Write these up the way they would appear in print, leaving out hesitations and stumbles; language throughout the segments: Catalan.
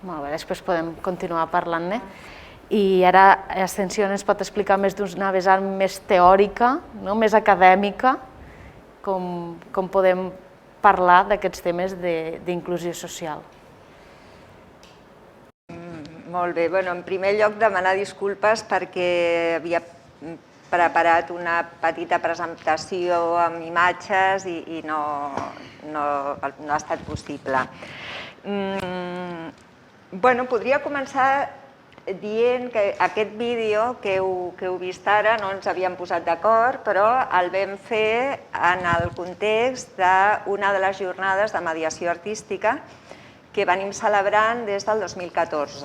Molt bé, després podem continuar parlant-ne. I ara Ascensió ens pot explicar més d'una vessant més teòrica, més acadèmica, com podem parlar d'aquests temes d'inclusió social. Molt bé, en primer lloc demanar disculpes perquè havia preparat una petita presentació amb imatges i no ha estat possible. Podria començar dient que aquest vídeo que heu vist ara no ens havíem posat d'acord, però el vam fer en el context d'una de les jornades de mediació artística que venim celebrant des del 2014.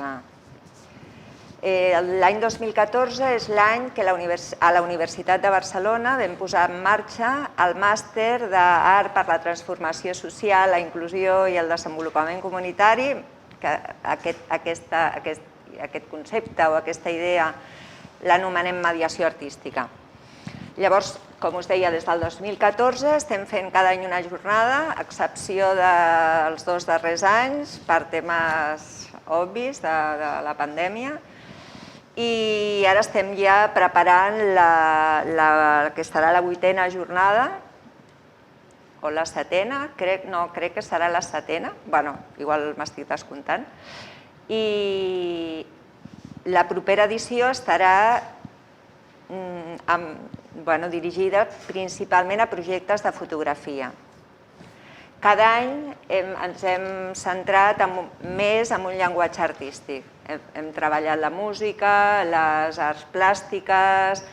L'any 2014 és l'any que a la Universitat de Barcelona vam posar en marxa el màster d'Art per la Transformació Social, la Inclusió i el Desenvolupament Comunitari, que aquest concepte o aquesta idea l'anomenem mediació artística. Llavors, com us deia, des del 2014 estem fent cada any una jornada, a excepció dels 2 darrers anys, per temes obvis de la pandèmia, i ara estem ja preparant la que serà la 8a jornada, o la 7a, crec que serà la 7a, igual m'estic descomptant, i la propera edició estarà dirigida principalment a projectes de fotografia. Cada any ens hem centrat més en un llenguatge artístic. Hem treballat la música, les arts plàstiques,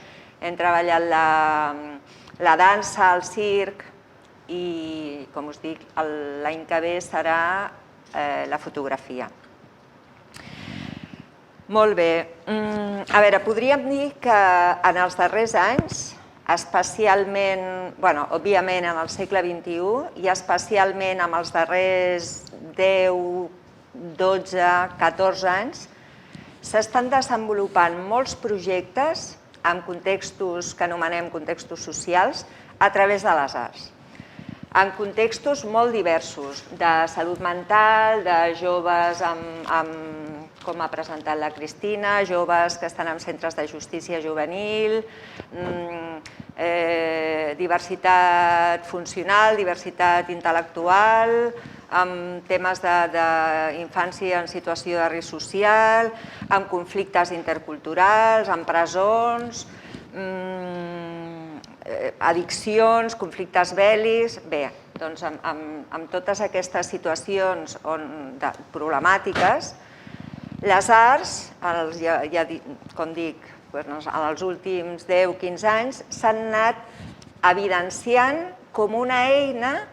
hem treballat la dansa, el circ i, com us dic, l'any que ve serà la fotografia. Molt bé. A veure, podríem dir que en els darrers anys, especialment, òbviament en el segle XXI i especialment en els darrers 10, 12, 14 anys, s'estan desenvolupant molts projectes en contextos que anomenem contextos socials a través de les arts. En contextos molt diversos, de salut mental, de joves com ha presentat la Cristina, joves que estan en centres de justícia juvenil, diversitat funcional, diversitat intel·lectual, amb temes d'infància en situació de risc social, amb conflictes interculturals, amb presons, addiccions, conflictes bèl·lics. Bé, doncs amb totes aquestes situacions problemàtiques, les arts, com dic, en els últims 10-15 anys s'han anat evidenciant com una eina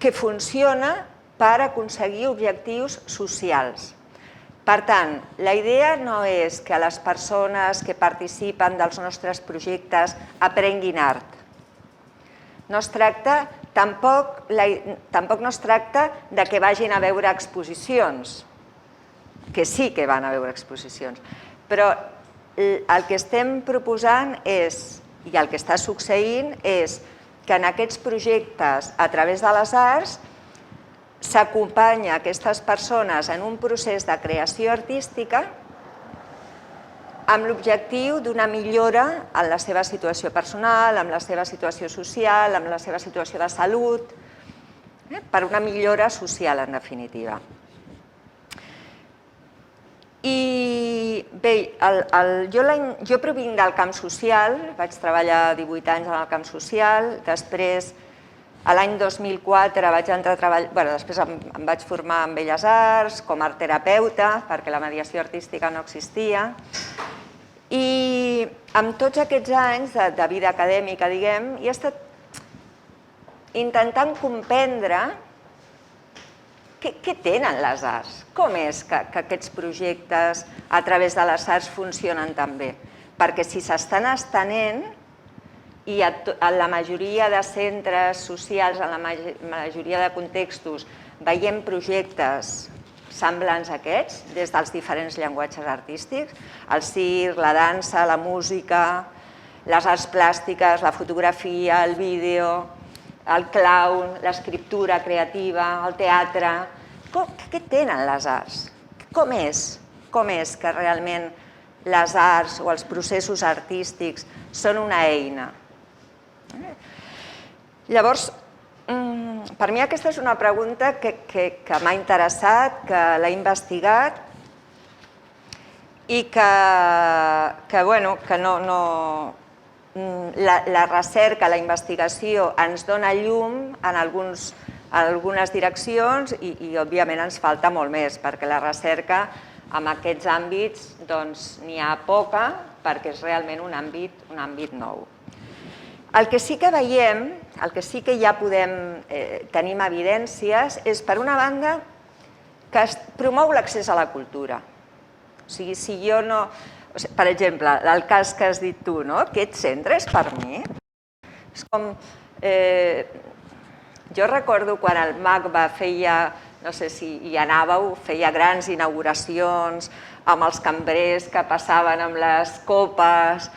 que funciona per aconseguir objectius socials. Per tant, la idea no és que les persones que participen dels nostres projectes aprenguin art. Tampoc no es tracta que vagin a veure exposicions, que sí que van a veure exposicions, però el que estem proposant és, i el que està succeint, és que en aquests projectes, a través de les arts, s'acompanya aquestes persones en un procés de creació artística amb l'objectiu d'una millora en la seva situació personal, en la seva situació social, en la seva situació de salut, per una millora social, en definitiva. I bé, jo provinc del camp social, vaig treballar 18 anys en el camp social, després l'any 2004 vaig entrar a treballar, després em vaig formar en Belles Arts com a artterapeuta, perquè la mediació artística no existia, i amb tots aquests anys de vida acadèmica, diguem, he estat intentant comprendre què tenen les arts? Com és que aquests projectes a través de les arts funcionen tan bé? Perquè si s'estan estenent i en la majoria de centres socials, en la majoria de contextos, veiem projectes semblants a aquests, des dels diferents llenguatges artístics, el circ, la dansa, la música, les arts plàstiques, la fotografia, el vídeo, el clown, l'escriptura creativa, el teatre, Què tenen les arts? Com és que realment les arts o els processos artístics són una eina? Llavors, per mi aquesta és una pregunta que m'ha interessat, que l'he investigat i que la recerca, la investigació ens dona llum en algunes direccions i òbviament ens falta molt més, perquè la recerca en aquests àmbits n'hi ha poca, perquè és realment un àmbit nou. El que sí que veiem, el que sí que ja tenim evidències, és, per una banda, que es promou l'accés a la cultura. O sigui, si jo no... Per exemple, el cas que has dit tu, no? Aquest centre és per mi. És com... Jo recordo quan el MACBA feia, no sé si hi anàveu, feia grans inauguracions amb els cambrers que passaven amb les copes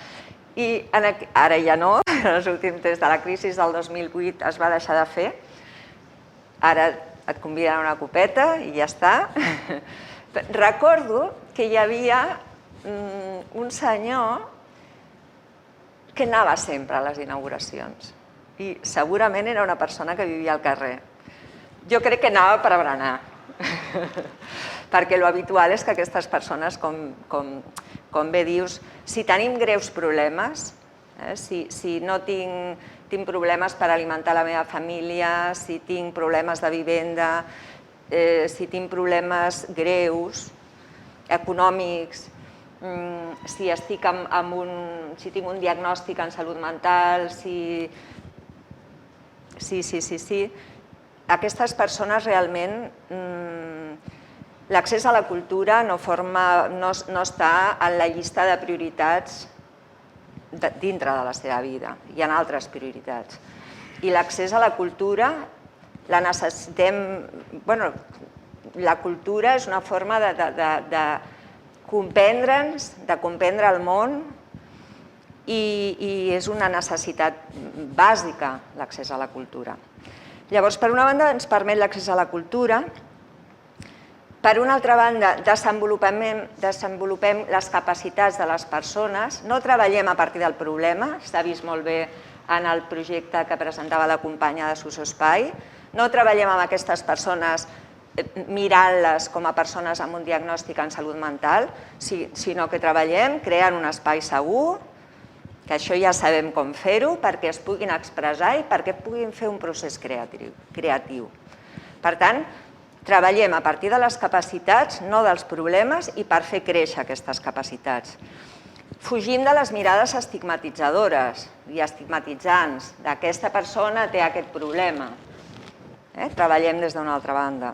i ara ja no, des de la crisi del 2008 es va deixar de fer. Ara et conviden a una copeta i ja està. Recordo que hi havia un senyor que anava sempre a les inauguracions i segurament era una persona que vivia al carrer. Jo crec que anava per berenar, perquè l'habitual és que aquestes persones, com bé dius, si tenim greus problemes, si no tinc problemes per alimentar la meva família, si tinc problemes de vivenda, si tinc problemes greus, econòmics, si tinc un diagnòstic en salut mental, aquestes persones realment, l'accés a la cultura no està en la llista de prioritats dintre de la seva vida. Hi ha altres prioritats. I l'accés a la cultura la necessitem... La cultura és una forma de comprendre'ns, de comprendre el món i és una necessitat bàsica l'accés a la cultura. Llavors, per una banda, ens permet l'accés a la cultura. Per una altra banda, desenvolupem les capacitats de les persones. No treballem a partir del problema, s'ha vist molt bé en el projecte que presentava la companya de Socioespai. No treballem amb aquestes persones mirant-les com a persones amb un diagnòstic en salut mental, sinó que treballem creant un espai segur, que això ja sabem com fer-ho, perquè es puguin expressar i perquè puguin fer un procés creatiu. Per tant, treballem a partir de les capacitats, no dels problemes, i per fer créixer aquestes capacitats. Fugim de les mirades estigmatitzadores i estigmatitzants, d'aquesta persona té aquest problema. Treballem des d'una altra banda.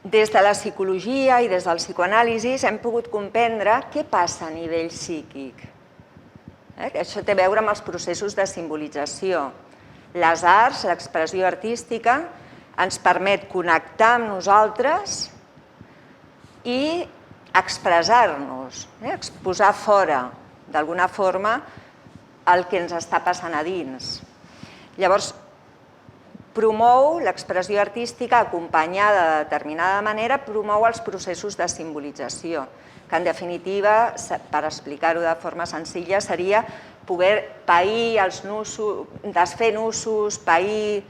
Des de la psicologia i des del psicoanàlisi hem pogut comprendre què passa a nivell psíquic. Això té a veure amb els processos de simbolització. Les arts, l'expressió artística, ens permet connectar amb nosaltres i expressar-nos, exposar fora, d'alguna forma, el que ens està passant a dins. Llavors, promou l'expressió artística acompanyada de determinada manera, promou els processos de simbolització, que en definitiva, per explicar-ho de forma senzilla, seria poder pair els nusos, desfer nusos, pair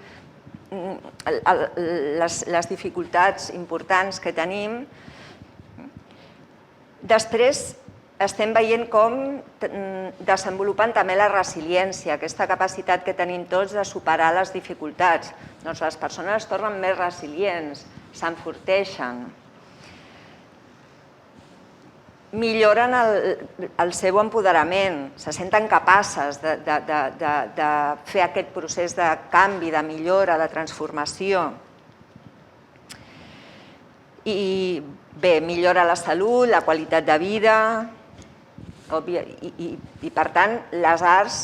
les dificultats importants que tenim. Després, estem veient com desenvolupen també la resiliència, aquesta capacitat que tenim tots de superar les dificultats. Doncs les persones es tornen més resilients, s'enforteixen, milloren el seu empoderament, se senten capaces de fer aquest procés de canvi, de millora, de transformació. I bé, millora la salut, la qualitat de vida, i per tant les arts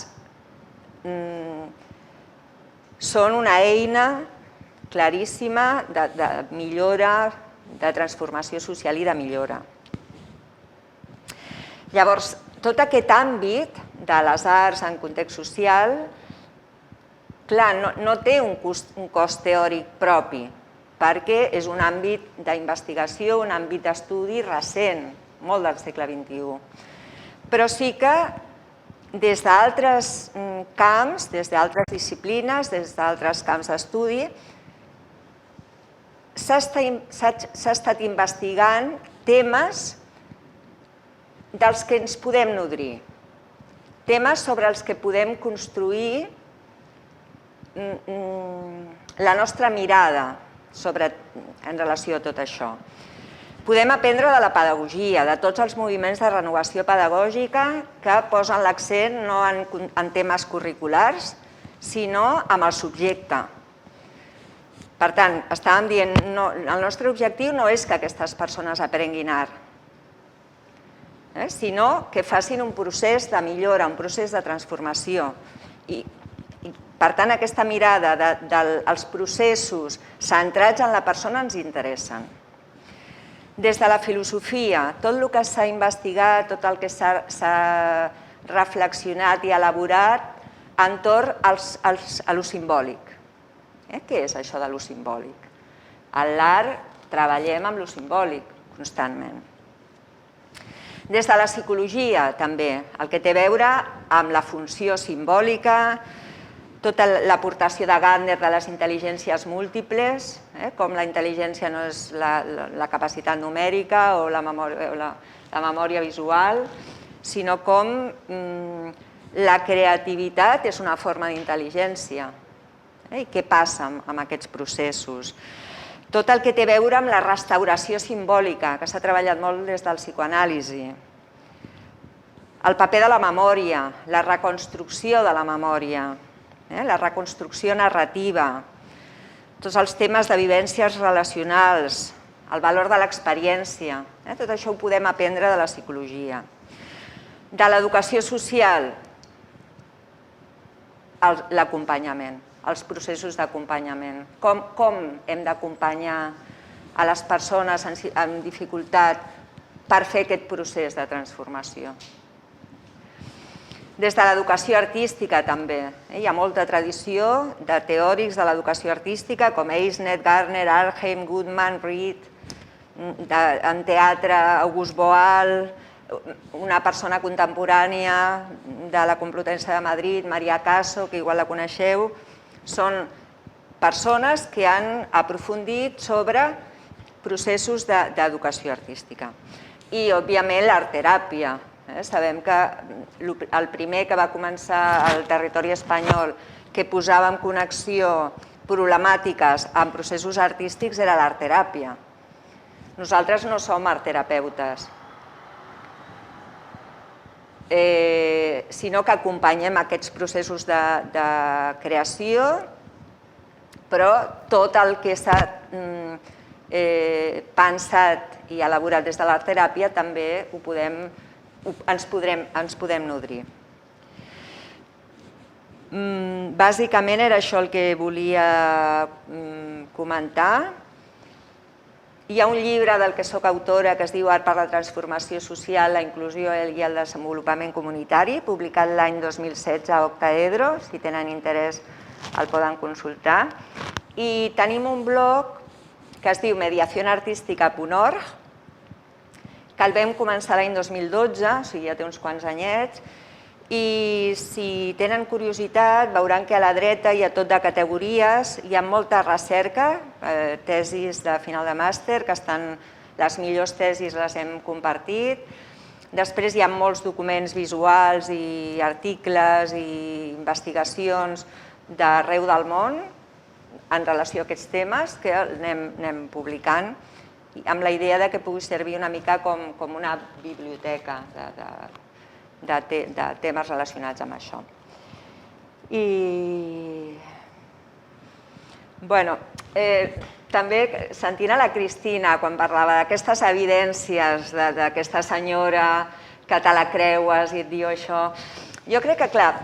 són una eina claríssima de millora, de transformació social i de millora. Llavors, tot aquest àmbit de les arts en context social, clar, no té un cost teòric propi. perquè és un àmbit d'investigació, un àmbit d'estudi recent, molt del segle XXI. Però sí que des d'altres camps, des d'altres disciplines, des d'altres camps d'estudi, s'ha estat investigant temes dels que ens podem nodrir, temes sobre els que podem construir la nostra mirada en relació a tot això. Podem aprendre de la pedagogia, de tots els moviments de renovació pedagògica que posen l'accent no en temes curriculars, sinó en el subjecte. Per tant, estàvem dient, el nostre objectiu no és que aquestes persones aprenguin art, sinó que facin un procés de millora, un procés de transformació. I, per tant, aquesta mirada dels processos centrats en la persona ens interessen. Des de la filosofia, tot el que s'ha investigat, tot el que s'ha reflexionat i elaborat entorn a lo simbòlic. Què és això de lo simbòlic? A l'art treballem amb lo simbòlic constantment. Des de la psicologia, també, el que té a veure amb la funció simbòlica, tota l'aportació de Gardner de les intel·ligències múltiples, com la intel·ligència no és la capacitat numèrica o la memòria visual, sinó com la creativitat és una forma d'intel·ligència. I què passa amb aquests processos? Tot el que té a veure amb la restauració simbòlica, que s'ha treballat molt des del psicoanàlisi. El paper de la memòria, la reconstrucció de la memòria, la reconstrucció narrativa, tots els temes de vivències relacionals, el valor de l'experiència, tot això ho podem aprendre de la psicologia. De l'educació social, l'acompanyament, els processos d'acompanyament. Com hem d'acompanyar a les persones amb dificultat per fer aquest procés de transformació. Des de l'educació artística també. Hi ha molta tradició de teòrics de l'educació artística com Eisner, Gardner, Arnhem, Goodman, Reed, en teatre August Boal, una persona contemporània de la Complutense de Madrid, Maria Caso, que igual la coneixeu. Són persones que han aprofundit sobre processos d'educació artística. I, òbviament, l'art-teràpia. Sabem que el primer que va començar al territori espanyol que posava en connexió problemàtiques amb processos artístics era l'art-teràpia. Nosaltres no som art-terapeutes, sinó que acompanyem aquests processos de creació, però tot el que s'ha pensat i elaborat des de l'art-teràpia també ens podem nodrir. Bàsicament era això el que volia comentar. Hi ha un llibre del que soc autora que es diu Art per la transformació social, la inclusió i el desenvolupament comunitari, publicat l'any 2016 a Octaedro, si tenen interès el poden consultar. I tenim un blog que es diu mediacionartistica.org, que el vam començar l'any 2012, o sigui, ja té uns quants anyets, i si tenen curiositat veuran que a la dreta hi ha tot de categories, hi ha molta recerca, tesis de final de màster, que estan, les millors tesis les hem compartit. Després hi ha molts documents visuals i articles i investigacions d'arreu del món en relació a aquests temes que anem publicant amb la idea que pugui servir una mica com una biblioteca de temes relacionats amb això. I també sentint a la Cristina quan parlava d'aquestes evidències d'aquesta senyora que te la creues i et diu això, jo crec que, clar,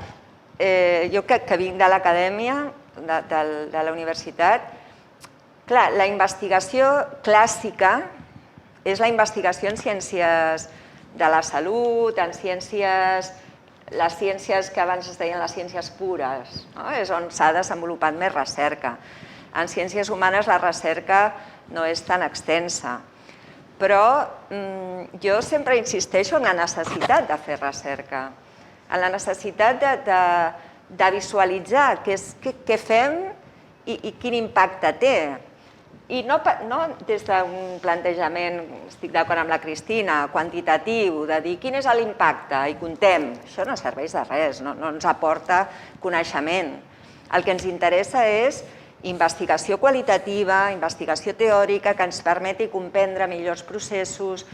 jo que vinc de l'acadèmia, de la universitat, clar, la investigació clàssica és la investigació en ciències de la salut, en ciències, les ciències que abans es deien les ciències pures, és on s'ha desenvolupat més recerca. En ciències humanes la recerca no és tan extensa, però jo sempre insisteixo en la necessitat de fer recerca, en la necessitat de visualitzar què fem i quin impacte té. I no des d'un plantejament, estic d'acord amb la Cristina, quantitatiu, de dir quin és l'impacte i contem. Això no serveix de res, no ens aporta coneixement. El que ens interessa és investigació qualitativa, investigació teòrica, que ens permeti comprendre millors processos,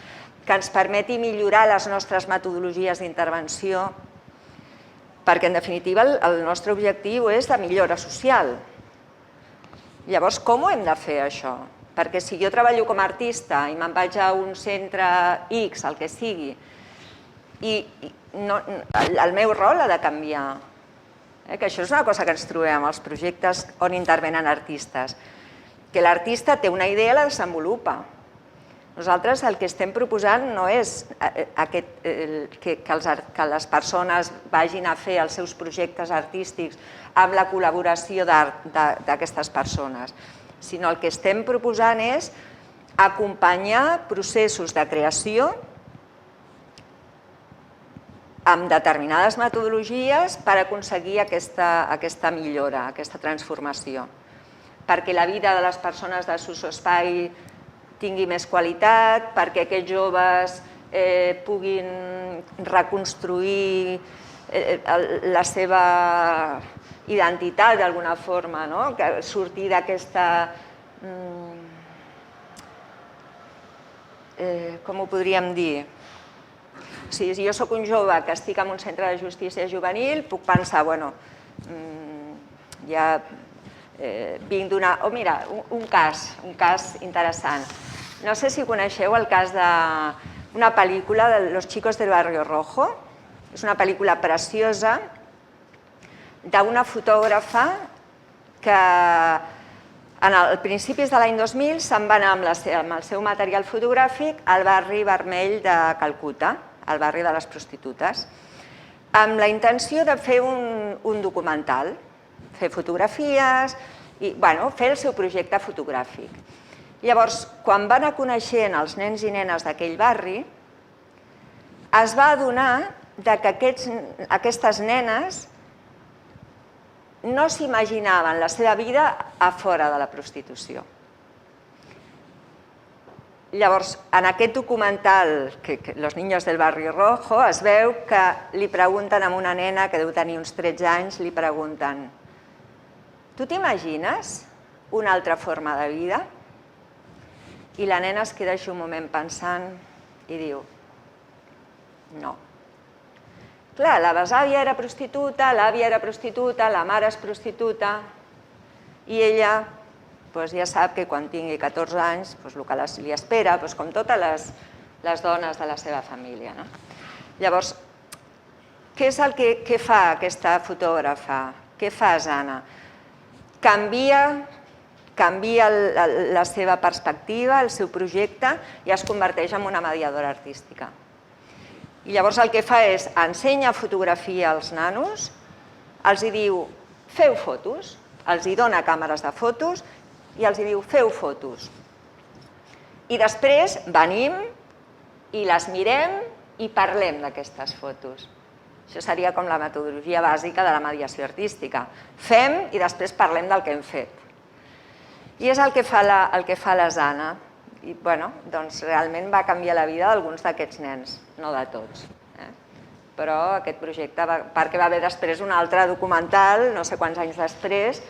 que ens permeti millorar les nostres metodologies d'intervenció, perquè, en definitiva, el nostre objectiu és de millora social. Llavors, com ho hem de fer, això? Perquè si jo treballo com a artista i me'n vaig a un centre X, el que sigui, i el meu rol ha de canviar. Que això és una cosa que ens trobem als projectes on intervenen artistes, que l'artista té una idea i la desenvolupa. Nosaltres el que estem proposant no és que les persones vagin a fer els seus projectes artístics amb la col·laboració d'aquestes persones, sinó el que estem proposant és acompanyar processos de creació amb determinades metodologies per aconseguir aquesta millora, aquesta transformació, perquè la vida de les persones de Sociospai tingui més qualitat, perquè aquests joves puguin reconstruir la seva identitat d'alguna forma, sortir d'aquesta, com ho podríem dir? Si jo soc un jove que estic en un centre de justícia juvenil, puc pensar, bueno, ja vinc d'una... Oh, mira, un cas interessant. No sé si coneixeu el cas d'una pel·lícula de Los chicos del barrio rojo. És una pel·lícula preciosa d'una fotògrafa que a principis de l'any 2000 se'n va anar amb el seu material fotogràfic al barri vermell de Calcuta, al barri de les prostitutes, amb la intenció de fer un documental, fer fotografies i fer el seu projecte fotogràfic. Llavors, quan va anar coneixent els nens i nenes d'aquell barri, es va adonar que aquestes nenes no s'imaginaven la seva vida a fora de la prostitució. Llavors, en aquest documental, Los niños del barrio rojo, es veu que li pregunten a una nena que deu tenir uns 13 anys, li pregunten: tu t'imagines una altra forma de vida? I la nena es queda així un moment pensant i diu: no. Clar, la besàvia era prostituta, l'àvia era prostituta, la mare és prostituta, i ella ja sap que quan tingui 14 anys el que li espera, com totes les dones de la seva família. Llavors, què és el que fa aquesta fotògrafa? Què fa Zana? Canvia la seva perspectiva, el seu projecte, i es converteix en una mediadora artística. I llavors el que fa és ensenyar fotografia als nanos, els diu feu fotos, els dona càmeres de fotos i els diu feu fotos. I després venim i les mirem i parlem d'aquestes fotos. Això seria com la metodologia bàsica de la mediació artística. Fem i després parlem del que hem fet. I és el que fa la Zana. I realment va canviar la vida d'alguns d'aquests nens, no de tots. Però aquest projecte, perquè va haver després un altre documental, no sé quants anys després,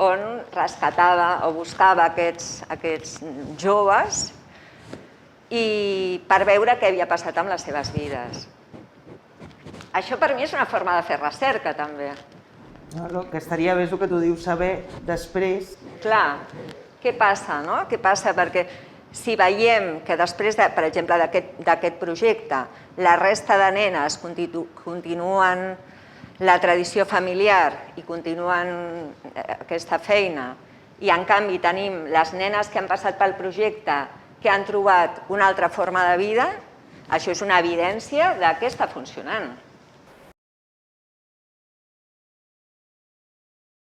on rescatava o buscava aquests joves per veure què havia passat amb les seves vides. Això per mi és una forma de fer recerca, també. El que estaria bé és el que tu dius, saber després... Clar, què passa, no? Què passa? Perquè si veiem que després, per exemple, d'aquest projecte, la resta de nenes continuen la tradició familiar i continuen aquesta feina, i en canvi tenim les nenes que han passat pel projecte que han trobat una altra forma de vida, això és una evidència que està funcionant.